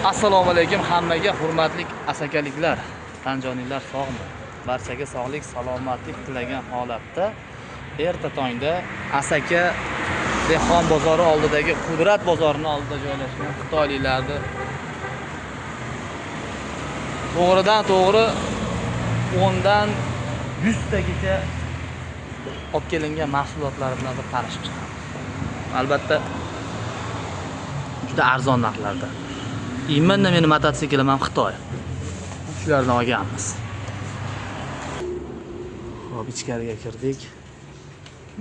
Assalomu alaykum hammaga, hurmatli asakaliklar, tanjoniylar sog'mi? Barchaga sog'lik, salomatlik tilagan holatda erta tongda Asaka dehqon bozori oldidagi Qudrat bozorining oldida joylashgan xitoyliklarni to'g'ridan to'g'ri 10 dan 100 tagacha olib kelingan mahsulotlar bilan bir tanishib chiqamiz. Albatta juda arzon narxlarda. Imенно meni mototsiklim ham Xitoy. Shularni olganmiz. Hop, ichkariga kirdik.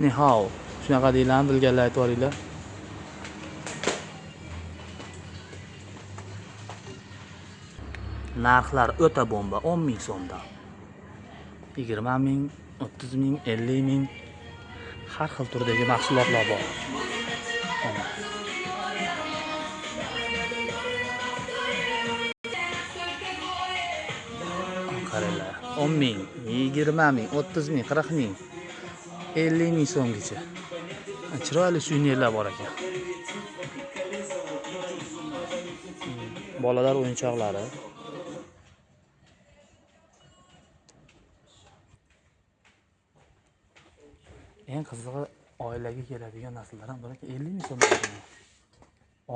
Ni hao. Shunaqa deylarmi, bilganlar aytib yuboringlar. Narxlar o'ta bomba, 10 ming so'mdan. 20 ming, 30 ming, 50 ming har xil turdagi mahsulotlar bor. Qaranglar, 10 ming, 20 ming, 30 ming, 40 ming, 50 ming so'mgacha. Chiroyli suvenirlar bor ekan. Bolalar o'yinchoqlari. Eng qizig'i oilaga keladigan narsalar ham bor ekan. 50 ming so'm.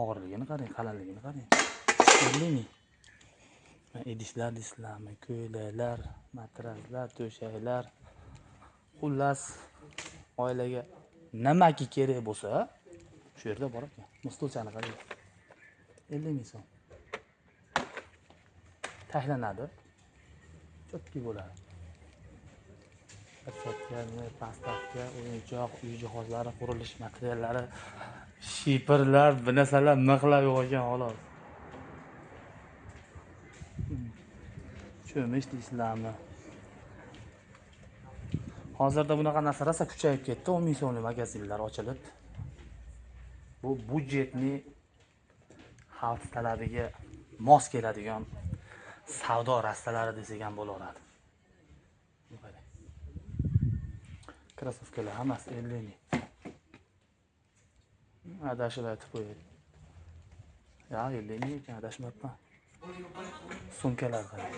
Og'irligini qarang, qalinligini qarang. 50 ming. Idishlar, dislarmi, ko'ylaklar, matraslar, to'shaklar. Xullas, oilaga nimaki kerak bo'lsa, shu yerda bor ekan. Mustulchani qarang. 50 ming so'm. Tashlanadi. Chotki bo'ladi. Pastatga, pastatga, o'yinchoq, uy jihozlari, qurilish materiallari, shipirlar, bu narsalar mixlab yo'qolgan xolos. Cho'mish deysizlarmi? Hozirda bunaqa narsa rosa kuchayib ketdi. 10 ming so'mlik magazinlar ochilib. Bu budjetni xalq talabiga mos keladigan savdo rastalari desak ham bo'laveradi. Krossovkalar hammasi 50 ming. Adashib aytib qo'yadi. Ya 50 ming ekan, adashmabman. Sumkalar qarang.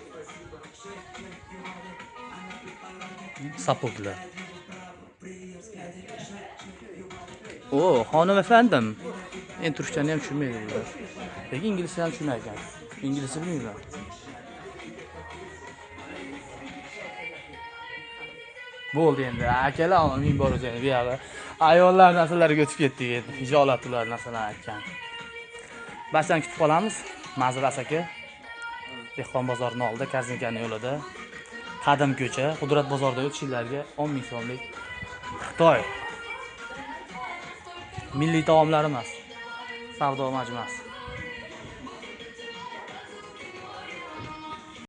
Sapoglar. O, xonim efendim. Men turkchani ham tushunmaydilar. Lekin inglizcha ham tushunay ekan. Inglizcha bilmayman. Bo'ldi endi. Akalar ming bor o'zini bu yoqqa. Ayollar narsalariga o'tib ketdik endi. Hijolat ular narsalarni aytgan. Barchani kutib qolamiz. Manzura Asaka dehqon bozorining oldida, Karzinkaning yo'lida, Qadim ko'cha, Qudrat bozorida o'tishinglarga 10 ming so'mlik Xitoy milliy taomlari emas, savdo majmuasi.